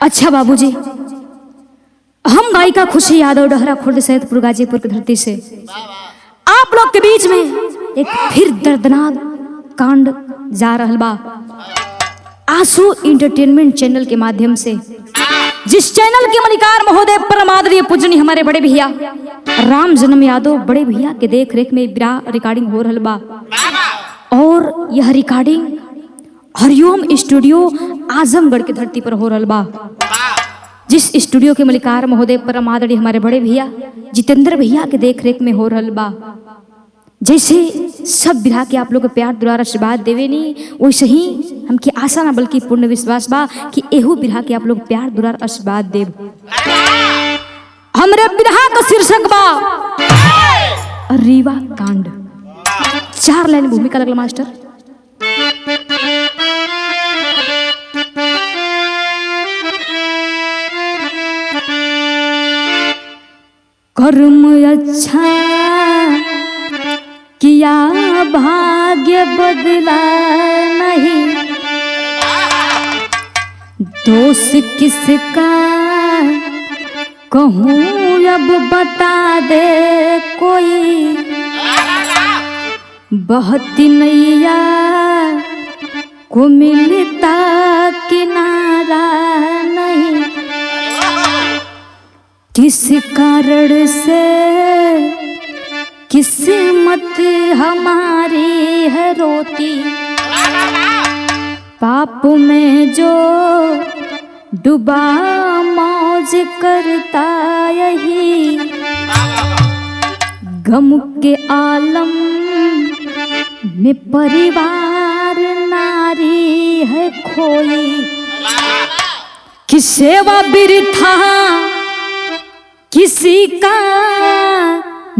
अच्छा बाबूजी, हम गायिका खुशी यादव डहरा खुर्द सैदपुर गाजीपुर की धरती से आप लोग के बीच में एक फिर दर्दनाक कांड जा रहल बा। आंसू इंटरटेनमेंट चैनल के माध्यम से, जिस चैनल के मलिकार महोदय परम आदरणीय पूजनीय हमारे बड़े भैया राम जन्म यादव बड़े भैया के देख रेख में रिकॉर्डिंग हो रहल बा। और यह रिकॉर्डिंग हरिओम स्टूडियो आजमगढ़ की धरती पर हो रहल बा। जिस स्टूडियो के मलिकार महोदय परम आदरणीय हमारे बड़े भैया जितेंद्र भैया के देख रेख में हो रहल बा। जैसे सब विधा के आप लोग के प्यार दुलार आशीर्वाद देवे नी, वैसे ही हमके आशा ना बल्कि पूर्ण विश्वास बा कि एहू विधा के आप लोग प्यार दुलार आशीर्वाद देव। हमरे विधा का शीर्षक बा रीवा कांड। 4 लाइन भूमिका लगला मास्टर। कर्म अच्छा किया भाग्य बदला नहीं, दोष किसका कहूँ अब बता दे कोई, बहती नैया को मिलता किनारा नहीं, किस कारण से किस्मत हमारी है रोती, पाप में जो डूबा मौज करता यही, गम के आलम में परिवार नारी है खोई, कि सेवा बिरथा किसी का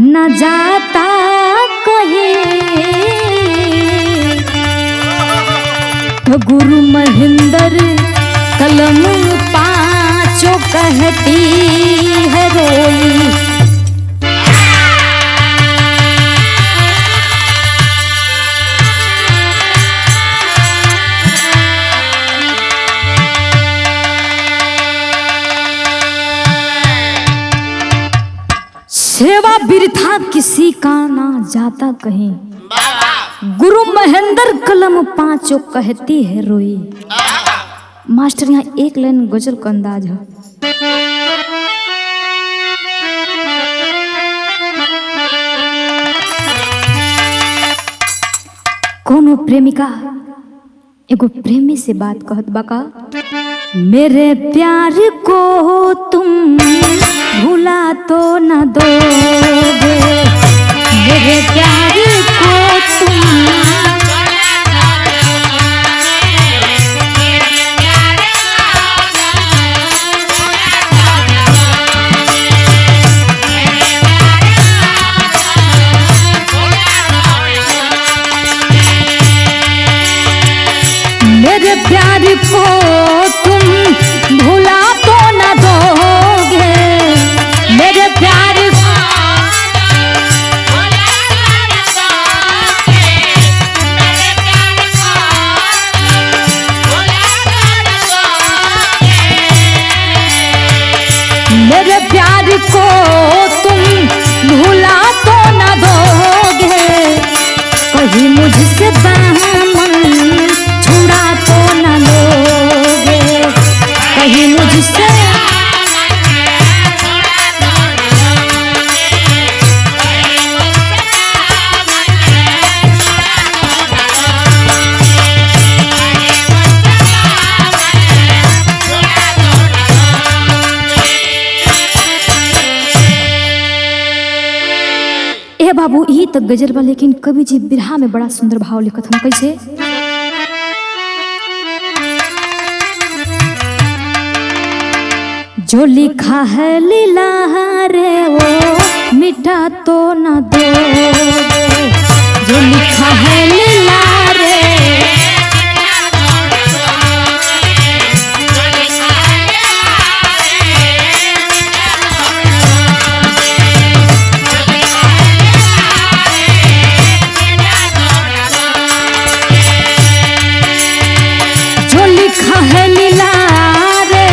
न जाता कहीं, तो गुरु महेंद्र कलम पांचों कहती है रोई। सेवा बिरथा किसी का ना जाता कहीं, गुरु महेंद्र कलम पांचों कहती है रोई। मास्टर यहाँ एक लाइन गजल का अंदाज है। कोनो प्रेमिका एगो प्रेमी से बात कहत बका, मेरे प्यार को तुम भुला तो न दोगे, मेरे प्यार को तुम मेरे प्यार को तुम भुला तो न दोगे, मेरे प्यार मेरे प्यार को तुम भुला तो न दोगे, कहीं मुझसे दामन छुड़ा तो न लोगे, कहीं मुझसे ए बाबू यही तक गजल बा, लेकिन कवि जी बिरहा में बड़ा सुंदर भाव लिखत हम। कैसे? जो लिखा है लीला रे वो मिटा तो न दोगे, जो लिखा है लीला रे जो लिखा है लीला रे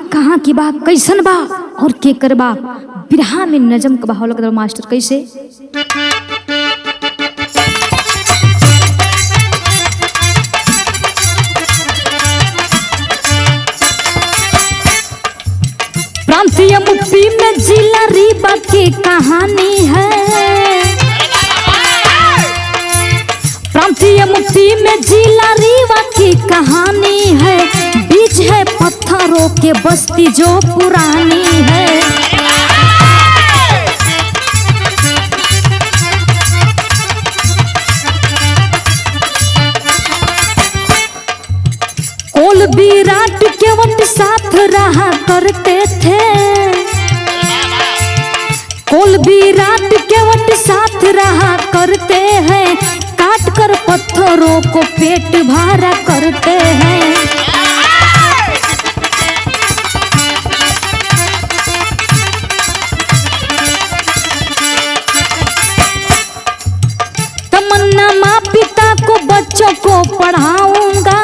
कहाँ की बा, कैसन बा और के करबा। बिरहा में नजम का बहाव लगता मास्टर कैसे। प्रांतीय मुक्ति में जिला रीवा की कहानी है। प्रांतीय मुक्ति में जिला रीवा की कहानी है। बीच है पत्थरों के बस्ती जो पुरानी है। कोल विराट केवट साथ रहा करते थे। कोल विराट केवट साथ रहा करते हैं। काट कर पत्थरों को पेट भरा करते हैं। तमन्ना माँ पिता को बच्चों को पढ़ाऊंगा।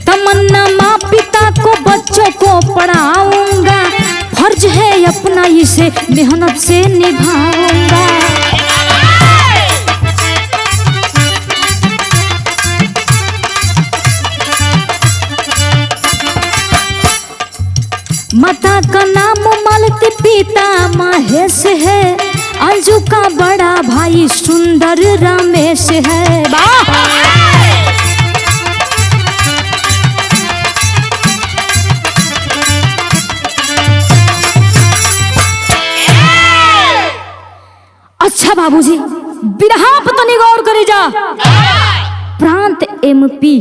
तमन्ना माँ पिता को बच्चों को पढ़ाऊंगा। फर्ज है अपना इसे मेहनत से निभाऊंगा। माता का नाम मालती पिता महेश है। अंजू का बड़ा भाई सुंदर रमेश है। अच्छा बाबूजी, बिरहा पर तनी गौर करे जा। प्रांत एमपी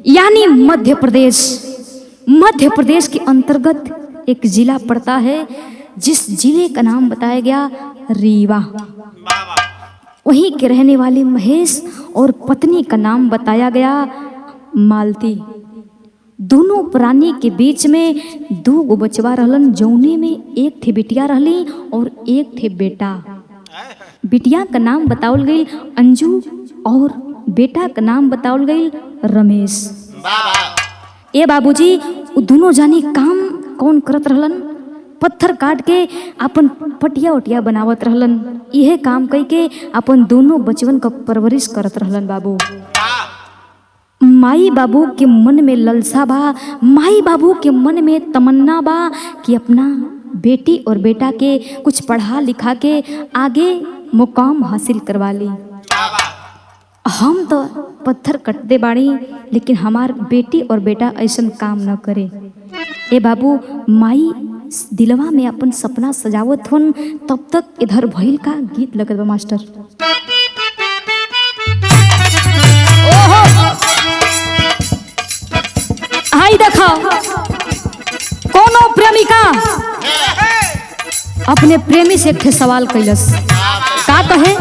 यानी मध्य प्रदेश। मध्य प्रदेश के अंतर्गत एक जिला पड़ता है जिस जिले का नाम बताया गया रीवा। वहीं के रहने वाले महेश और पत्नी का नाम बताया गया मालती। दोनों प्राणी के बीच में 2 बचवा रहलन। जौने में एक थे बिटिया रहली और एक थे बेटा। बिटिया का नाम बतावल गई अंजू और बेटा का नाम बतावल गई रमेश। ए बाबूजी, दोनों जानी काम कौन करत रहलन? पत्थर काट के अपन पटिया उटिया बनावत रहलन। यह काम कई के अपन दोनों बचवन का परवरिश करत रहलन। बाबू माई बाबू के मन में ललसा बा। माई बाबू के मन में तमन्ना बा कि अपना बेटी और बेटा के कुछ पढ़ा लिखा के आगे मुकाम हासिल करवा ली। हम तो पत्थर कटते बाड़ी, लेकिन हमार बेटी और बेटा ऐसा काम न करे। ए बाबू, माई दिलवा में अपन सपना सजावत हुन, तब तक इधर भइल का गीत लगत बा मास्टर। ओहो, हाय देखो, कोनो प्रेमिका अपने प्रेमी से एक सवाल कैलस। का कहे?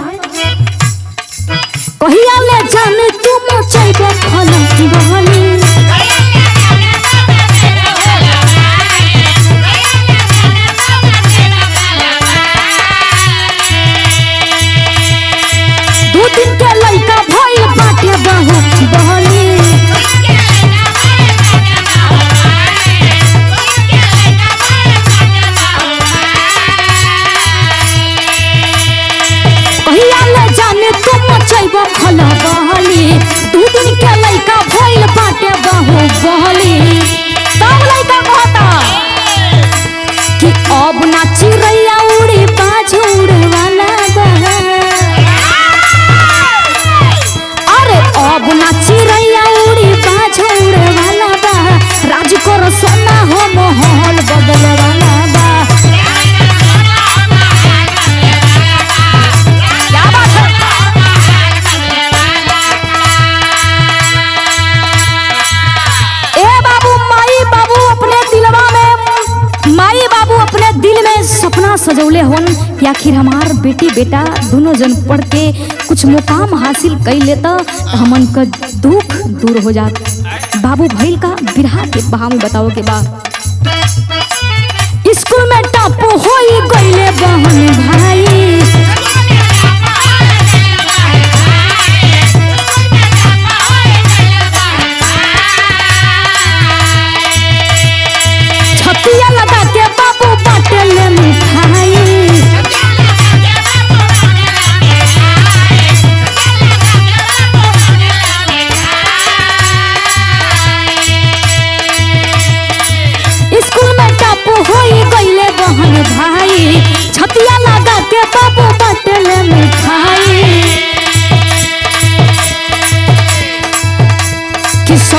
कहिया ले जाने तुम चैबो खलती बहनी। दो दिन के लइका भइल बाटे बहुत बहनी। खला बहली 2 दिन के लइका भइल बाटे बहु बहली। तब लइका कहता कि अब ना चिड़ैया उड़ी बाज उड़े वाला बा। अरे अब ना चिड़ैया उड़ी बाज उड़े वाला बा। राज कर सोना हो महल बदले वाला बा। सपना सजौले होन कि आखिर हमार बेटी बेटा दोनों जन पढ़ के कुछ मुकाम हासिल कर लेता तो हमन का दुख दूर हो जात। बाबू भइल का बिरहा के बहा में बताओ के बा। स्कूल में टापू होई गइले बहन भाई।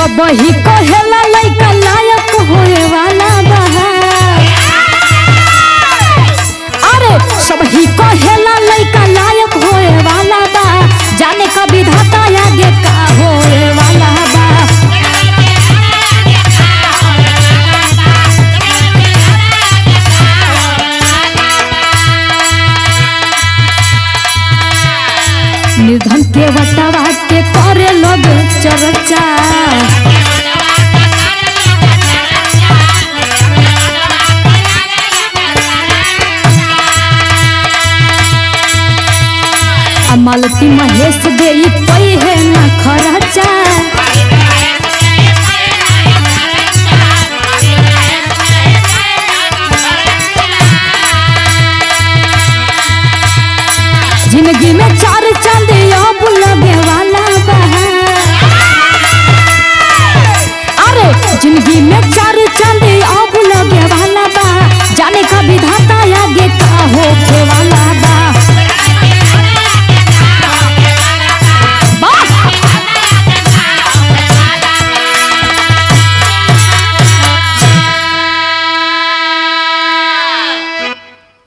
सब ही कहेला लइका लायक होए वाला बा। अरे सब ही कहेला लइका लायक होए वाला बा, जाने का विधाता आगे का होए वाला बा। निर्धन के वटवा के करे लोग चर्चा, मालती महेश दे पई है न खर्चा। जिंदगी में चार चांद अब लगे वाला बा। अरे जिंदगी में चार चांद अब लगे वाला बा, जाने का विधाता आगे का होके वाला बा।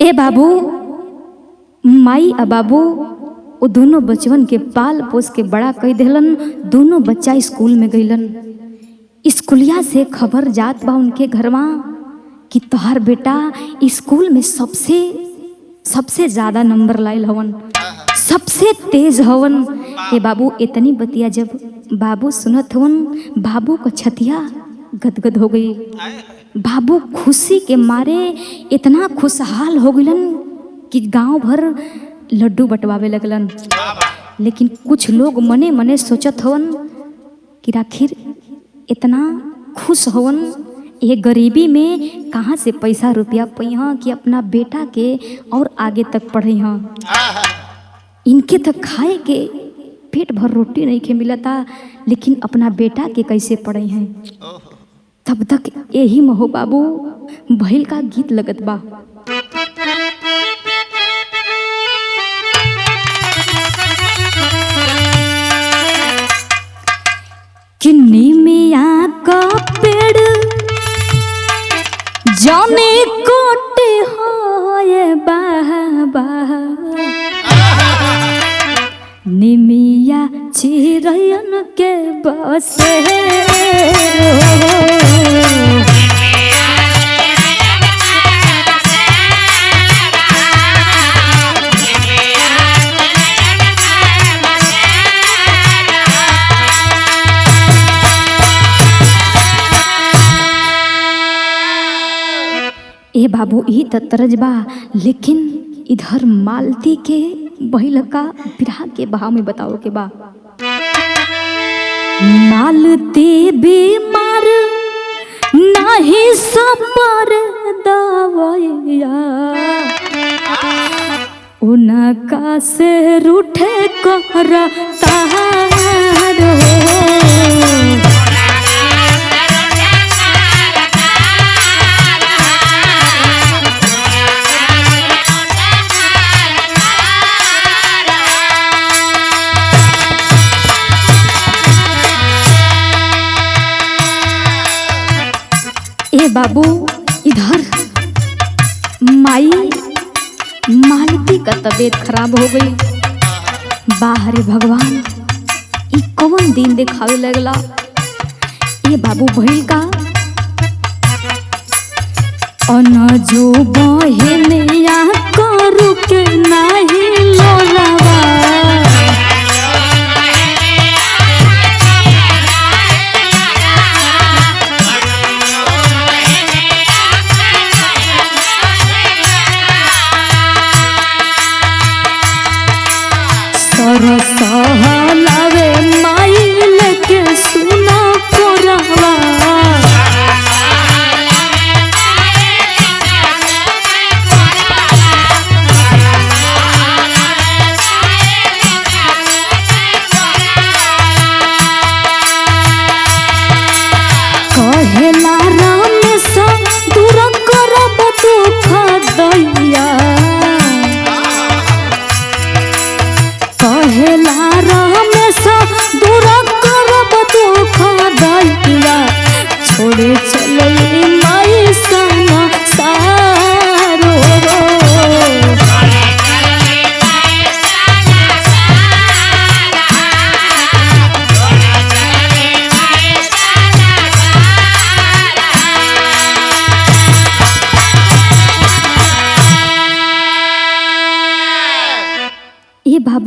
ए बाबू माई आ बाबू वो दोनों बचवन के पाल पोस के बड़ा कई देलन। दोनों बच्चा स्कूल में गईलन। स्कूलिया से खबर जात बा उनके घरवा कि तोहार बेटा स्कूल में सबसे ज्यादा नंबर लाइल हवन, सबसे तेज हवन। ए बाबू इतनी बतिया जब बाबू सुनत हवन, बाबू को छतिया गदगद हो गई। बाबू खुशी के मारे इतना खुशहाल हो गईलन कि गांव भर लड्डू बंटवावे लगलन। लेकिन कुछ लोग मने मने सोचत हवन कि आखिर इतना खुश हवन, ये गरीबी में कहाँ से पैसा रुपया पैहा कि अपना बेटा के और आगे तक पढ़े हाँ। इनके तक खाए के पेट भर रोटी नहीं के मिलता, लेकिन अपना बेटा के कैसे पढ़े हैं। तब तक यही महो बाबू भैल का गीत लगत बा। किन्नी मिया का पेड़ जाने कोटे होए बाबा, निमिया चिरयन के बसे। ए बाबू ई तरज बा, लेकिन इधर मालती के बहिल का बिरहा के बहाव में बताओ के बा। मालती बीमार नाही सपर दवैया, उनका से रूठे कर तारो। ए बाबू इधर माई मालती का तबीयत खराब हो गई। बाहर भगवान ई कौन दिन दिखावे लगला। ए बाबू भइल का अनजो बहनिया करू के नाही लोलावा। सहलावे माइल के सुना कोरावा। कहेला राम सा दूर करब दुख दैया। कहेला राम सा दूर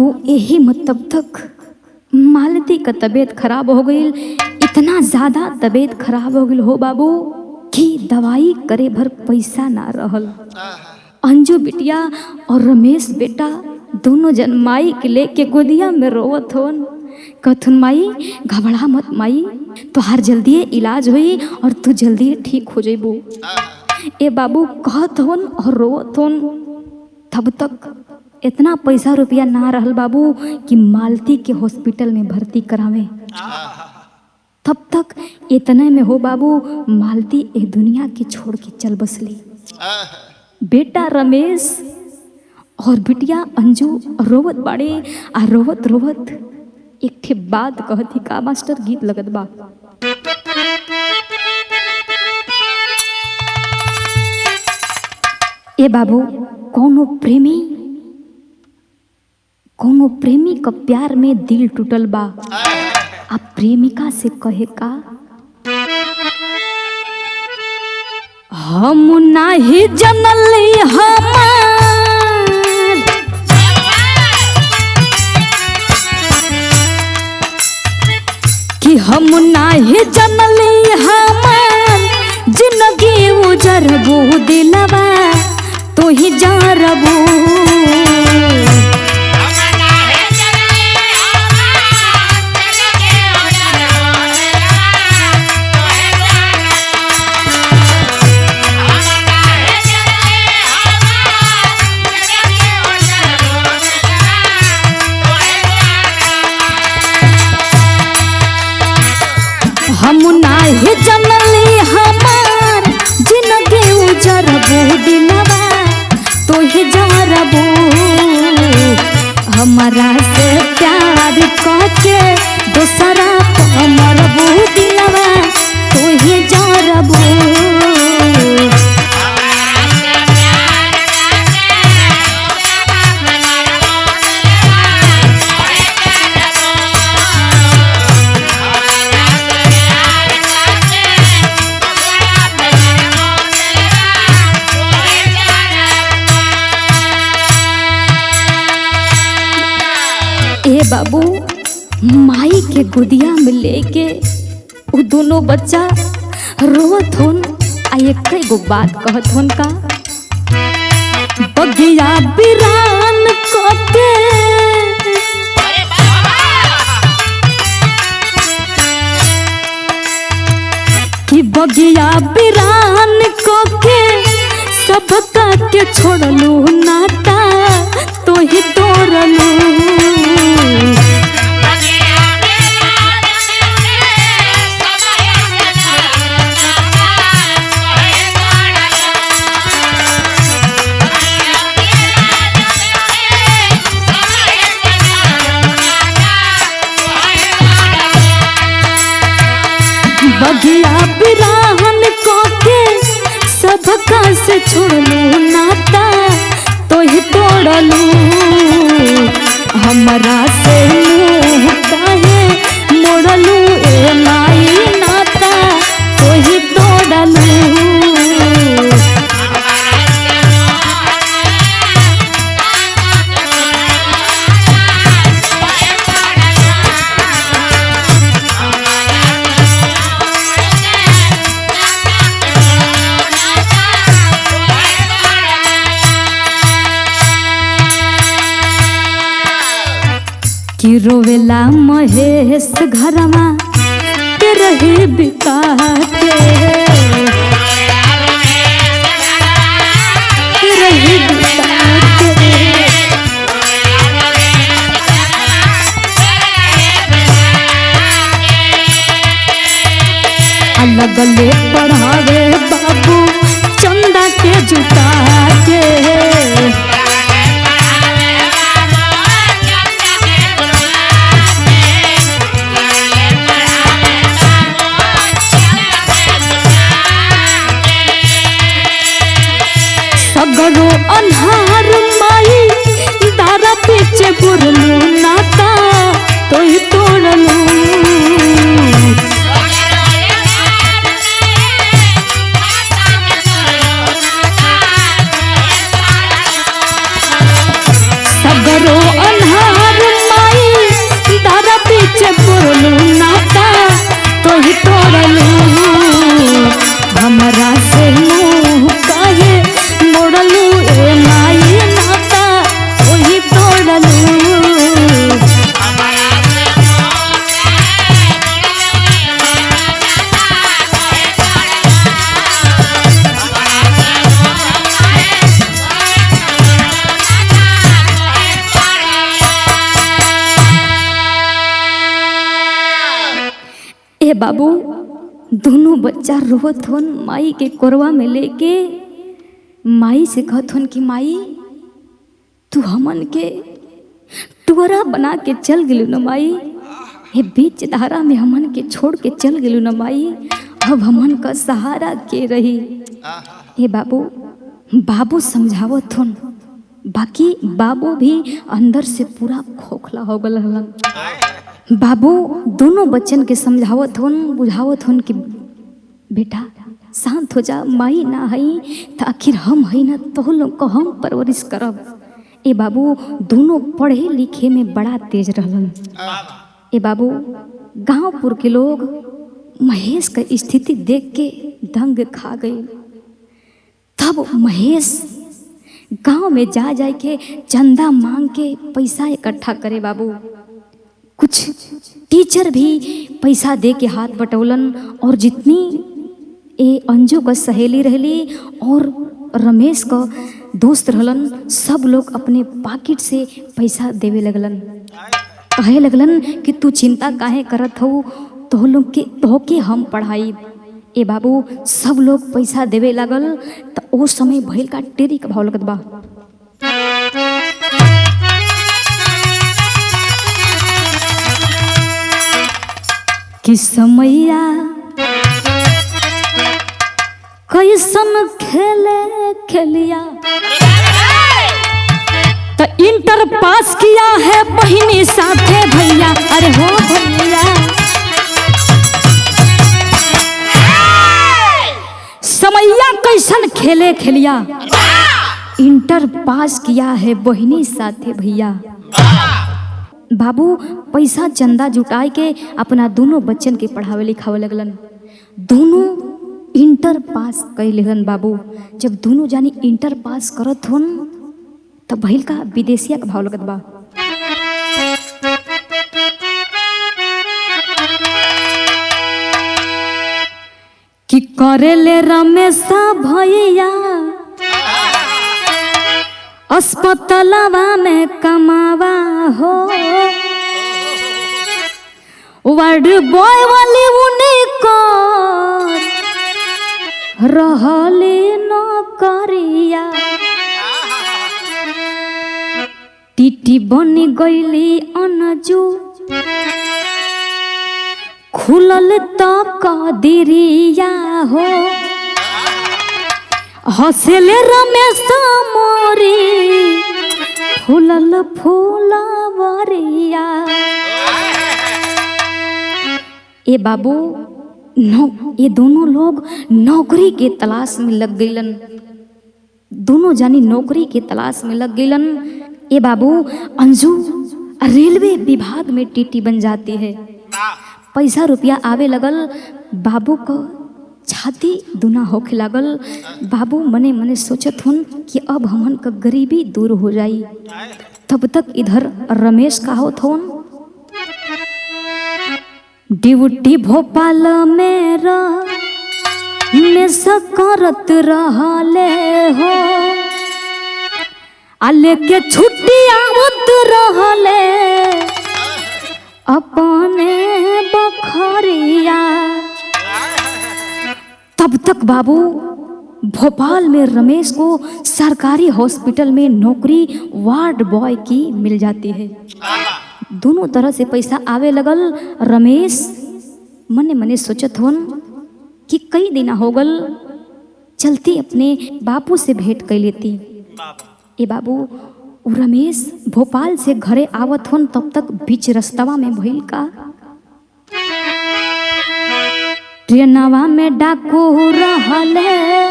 बाबू यही मतलब तक मालती का तबीयत खराब हो गई, इतना ज़्यादा तबीयत खराब हो गई हो बाबू कि दवाई करे भर पैसा ना रहल। अंजू बिटिया और रमेश बेटा दोनों जन माई के लेके गोदिया में रोवत होन, कथुन माई घबरा मत माई, तुहार जल्दी इलाज हुई और तू जल्दी ठीक हो जेबू। ए बाबू कहत होन और रोवत होन। तब तक इतना पैसा रुपया ना रहल बाबू कि मालती के हॉस्पिटल में भर्ती करावे। तब तक इतने में हो बाबू मालती ए दुनिया की छोड़ के चल बसली। बेटा रमेश और बिटिया अंजू रोवत बाड़े आ रोवत रोवत एक ठे बात कहती का मास्टर गीत लगत बा। ए बाबू कोनो प्रेमी का प्यार में दिल टूटल बा, अब प्रेमिका से कहे का हम नाही जनली हमार कि हम नाही जनली हमार जिंदगी उजरबू दिलवा तो ही जरबू। हम नाही जनली हमार जिंदगी उजरबू दिलवा तो ही जरबू। हमारा से प्यार करके दूसरा को मरबू दिलवा तो ही जरबू। ए बाबू माई के गोदिया में लेके वो दोनों बच्चा रोवत होन आ एक गो बात कहत होन का बगिया बिरान कोके कि बगिया बिरान कोके सब के छोड़लू नाता तो ही तोड़लू। बगिया बिरान कोके सबका से छोड़लू नाता तो ही तोड़लू। हमरा से मुँह काहे मोड़लू ए माई नाता तो ही तोड़लू। कि रोवेला महेश घरमा के रहे बिता के रहे बिता के अलग ले पढ़ावे बाबू चंदा के जुटा के। सगरो अन्हार माई दारा पीछे बुरलू नाता तो ही तोड़लू। ए बाबू दोनों बच्चा रोवत हन माई के कोरवा में लेके माई से कहत हन कि माई तू हमन के टुअरा बना के चल गेलू न माई, ये बीच धारा में हमन के छोड़ के चल गेलू न माई, अब हमन का सहारा के रही। ए बाबू बाबू समझावत हन, बाकी बाबू भी अंदर से पूरा खोखला हो गल हलन। बाबू दोनों बच्चन के समझावत हन बुझावत हन कि बेटा शांत हो जा, माई ना हई तो आखिर हम हई ना, तो लोग को हम परवरिश करब। ए बाबू दोनों पढ़े लिखे में बड़ा तेज रहलन। ए बाबू गांवपुर के लोग महेश का स्थिति देख के दंग खा गए। तब महेश गांव में जा जा के चंदा मांग के पैसा इकट्ठा करे। बाबू कुछ टीचर भी पैसा दे के हाथ बटौलन और जितनी ए अंजू का सहेली रहली और रमेश का दोस्त रहलन, सब लोग अपने पॉकेट से पैसा देवे लगलन। कहे लगलन कि तू चिंता काहे करत हो, तो लोग के तोहके हम पढ़ाई। ए बाबू सब लोग पैसा देवे लगल। तो ओ समय भइल का टेरी का भाव लगत बा। कि समैया कैसन खेले खेलिया, तो इंटर पास किया है बहिनी साथे भैया। अरे हो भैया समैया कैसन खेले खेलिया, इंटर पास किया है बहिनी साथे भैया। बाबू पैसा चंदा जुटाए के अपना दोनों बच्चन के पढ़ावे लिखावे लगलन। दोनों इंटर पास कैलन। बाबू जब दोनों जानी इंटर पास करत हन तो भइल का विदेशिया का भाव लगत बा। कि करेले रमेश भैया अस्पतालवा में कमावा हो, वार्ड बॉय वाली उन्हीं को रहले न करिया। टीटी बनी गईली अनजू खुलल तो कदिरिया हो, हंसले रमेश मोरी फूलल फूलवरिया। ए बाबू ये दोनों लोग नौकरी के तलाश में लग गईलन। दोनों जानी नौकरी के तलाश में लग गईलन। ए बाबू अंजू रेलवे विभाग में टीटी बन जाती है। पैसा रुपया आवे लगल। बाबू को छाती दुना होके लागल। बाबू मने मने सोचत हन कि अब हमन का गरीबी दूर हो जाई। तब तक इधर रमेश का होत हन ड्यूटी भोपाल में रमेश करत रहले हो, आले के छुट्टी आवत रहले अपने बखरिया। तब तक बाबू भोपाल में रमेश को सरकारी हॉस्पिटल में नौकरी वार्ड बॉय की मिल जाती है। दोनों तरह से पैसा आवे लगल। रमेश मने मने सोचत हन कि कई दिन हो गल, चलती अपने बापू से भेंट कर लेती। ए बाबू रमेश भोपाल से घरे आवत हन, तब तक बीच रास्तवा में भइल का ट्रेनवा में डाकू रहले,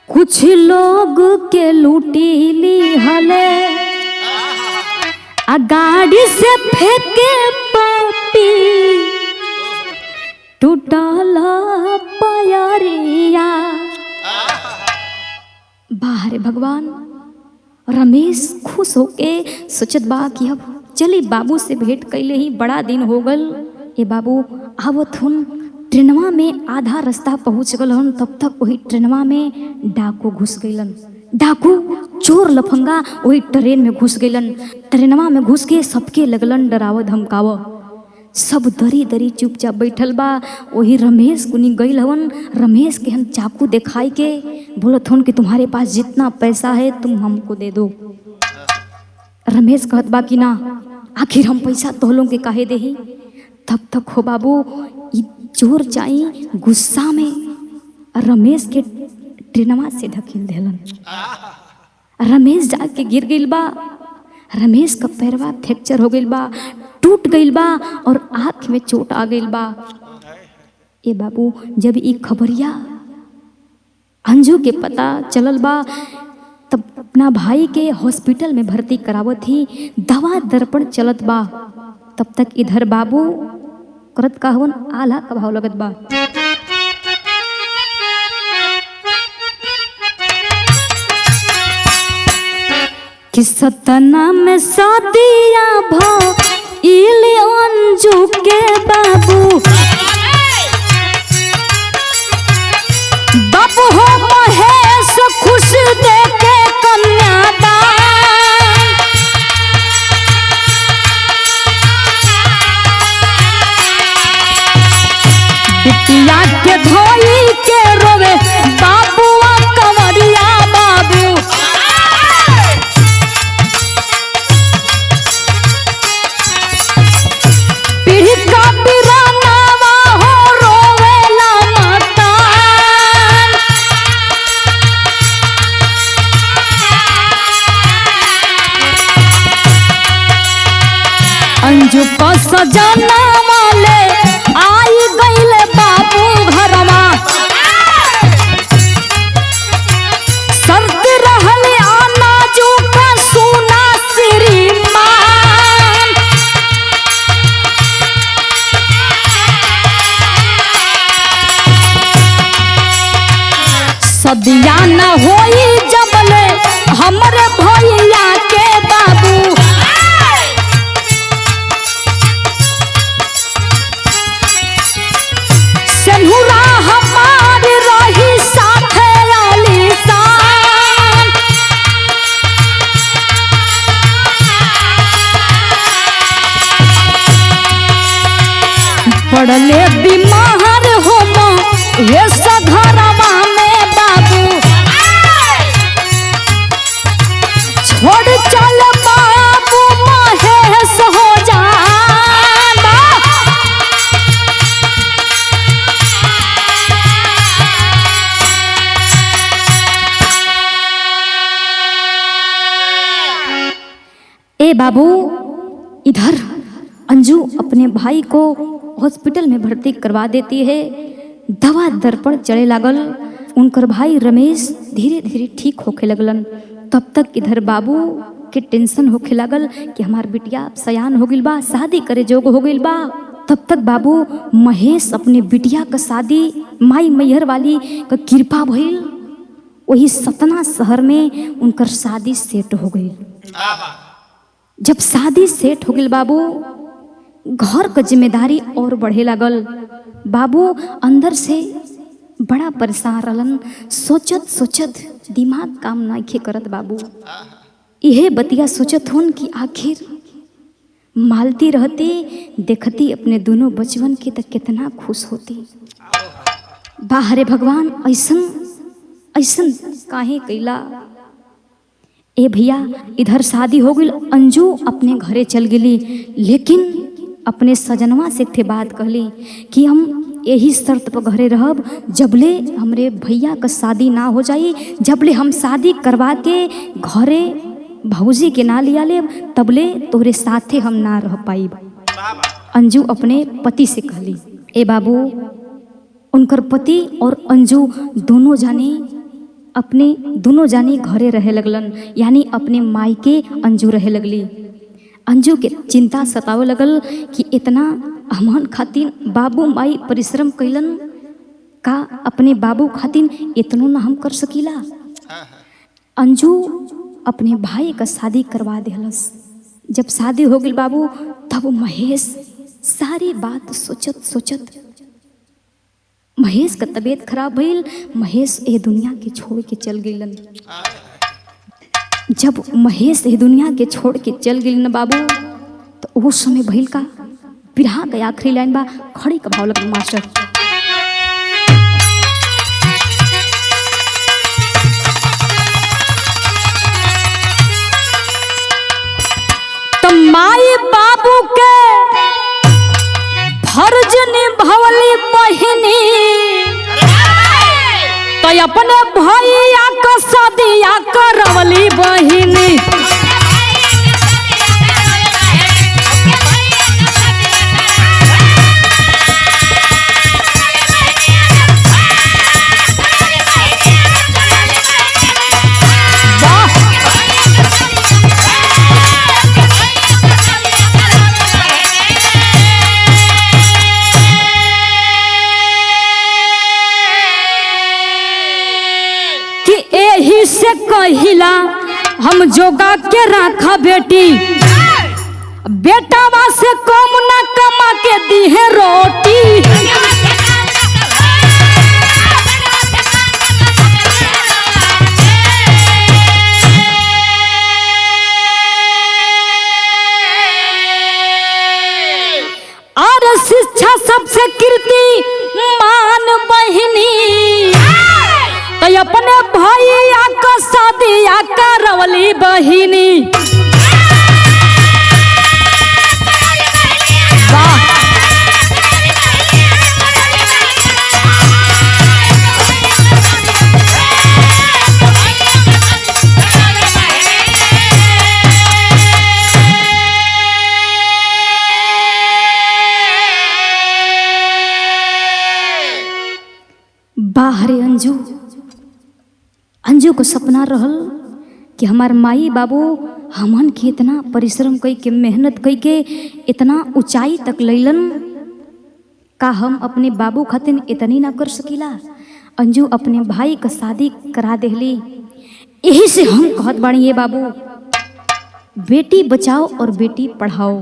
कुछ लोग के लूटी ली हले, आ गाड़ी से फेंके पापी टूटल पयरिया। बाहर भगवान रमेश खुश होके सोचत बा कि अब चली बाबू से भेंट कैले ही बड़ा दिन हो गल। ये बाबू आवत हन ट्रेनवा में आधा रास्ता पहुंच गल हन, तब तक वही ट्रेनवा में डाकू घुस गईलन। डाकू चोर लफंगा वही ट्रेन में घुस गईलन। ट्रेनवा में घुस के सबके लगलन डराव धमकाव। सब दरी दरी चुपचाप बैठल बा। वही रमेश कुनी गई हवन। रमेश के हम चाकू दिखाई के बोलत हन कि तुम्हारे पास जितना पैसा है तुम हमको दे दो। रमेश कहत बा कि ना, आखिर हम पैसा तोहलों के काहे देही। तब तक हो बाबू ई चोर चाई गुस्सा में रमेश के ट्रेनवा से ढकेल देलन। रमेश जाके गिर गइल बा। रमेश का पैरवा फ्रैक्चर हो गइल बा, टूट गइल बा और आँख में चोट आ गइल बा। ए बाबू जब ई खबरिया अंजू के पता चलल बा तब अपना भाई के हॉस्पिटल में भर्ती करावत ही दवा दर्पण चलत बा। तब तक इधर बाबू करत कहवन आला का भाव लगत बा। कि सतना में शादिया भइल अंजू के बाबू। बाबू हो महेश खुश देके कन्यादान। बिटिया के धोई के रोवे बाबुआ कंवरिया बाबू। पीढ़ी का बिरानावा हो रोवेला मतान। अंजू को सजाना वाले आई गईले बाबू घरमा। शर्त रहल आना जू का सुना श्रीमान। सदिया न होई जबले हमरे भैया के बाबू। सेनुरा हमार रही साथे आलीशान। पड़ले बीमार हो ये सघरवा में बाबू। छोड़ चल बाबू महेश हो जाना। ए बाबू इधर अंजू अपने भाई को हॉस्पिटल में भर्ती करवा देती है। दवा दर्पण चढ़े लागल। उनकर भाई रमेश धीरे धीरे ठीक होके लगलन। तब तक इधर बाबू के टेंशन होके लागल कि हमार बिटिया सयान हो गइल बा, शादी करे जोग हो गइल बा। तब तक बाबू महेश अपने बिटिया का शादी माई मैहर वाली का कृपा भइल। वही सतना शहर में उनकर शादी सेट हो गई। जब शादी सेट हो गई बाबू, घर का जिम्मेदारी और बढ़े लागल। बाबू अंदर से बड़ा परेशान रहलन। सोचत सोचत दिमाग काम नहीं करत बाबू। यह बतिया सोचत हन कि आखिर मालती रहती, देखती अपने दोनों बचवन के तो कितना खुश होती। बाहरे भगवान ऐसन ऐसन काहे कैला। ए भैया इधर शादी हो गई, अंजू अपने घरे चल गई। लेकिन अपने सजनवा से थे बात कहली कि हम यही शर्त पर घरे रहब, जबले हमरे भैया का शादी ना हो जाई, जबले हम शादी करवा के घरे भौजी के ना लिया ले, तबले तोरे साथे हम ना रह पाई। अंजू अपने पति से कहली। ए बाबू उनकर पति और अंजू दोनों जानी घरे रहे लगलन, यानी अपने माई के अंजू रहे लगली। अंजू के चिंता सतावे लगल कि इतना हमन खातिर बाबू माई परिश्रम कैलन, का अपने बाबू खातिर इतनो ना हम कर सकीला। अंजू अपने भाई का शादी करवा देहलस। जब शादी हो गई बाबू, तब महेश सारी बात सोचत सोचत महेश का तबीयत खराब भइल। महेश ये दुनिया के छोड़ के चल गइलन। जब महेश ये दुनिया के छोड़ के चल गइलन बाबू, तो उस समय भइल का बिरहा के आखिरी लाइन बा, खड़ी का भाव लग मास्टर। तो माई बाबू के फर्ज निभावली बहिनी, तो अपने भैया का शादिया करवली बहिनी। से कहिला हम जोगा के राखा बेटी, बेटावा से कम ना कमा के दी है रोटी। और शिक्षा सबसे कीर्ति मान बहिनी, तो अपने भैया का शादिया करवली बहिनी। बाहरे अंजू को सपना रहल कि हमार माई बाबू हमन के इतना परिश्रम कई के मेहनत कई के इतना ऊंचाई तक लैलन, का हम अपने बाबू खातिर इतनी ना कर सकीला। अंजू अपने भाई का शादी करा देहली। यही से हम कहत बानी, ये बाबू बेटी बचाओ और बेटी पढ़ाओ।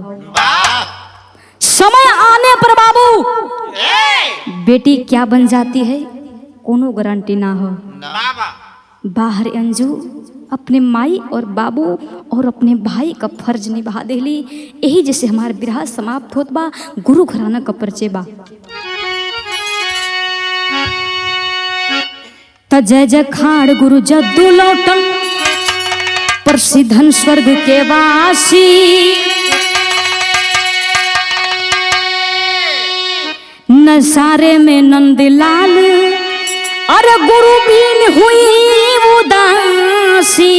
समय आने पर बाबू बेटी क्या बन जाती है कोनो गारंटी ना हो। बाहर अंजू अपने माई और बाबू और अपने भाई का फर्ज निभा देली। यही जैसे हमार बिरहा समाप्त होत बा, गुरु घराना का परिचय बा। त जय जय खाड़ गुरु जद्दू लौटन, प्रसिद्धन स्वर्ग के वासी। नसारे में नंदलाल, अरे गुरु बीन हुई उदासी।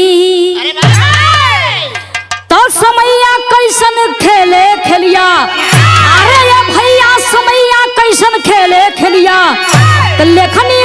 तो समैया कैसन खेले खेलिया, अरे ये भैया समैया कैसन खेले खेलिया। तो लेखनी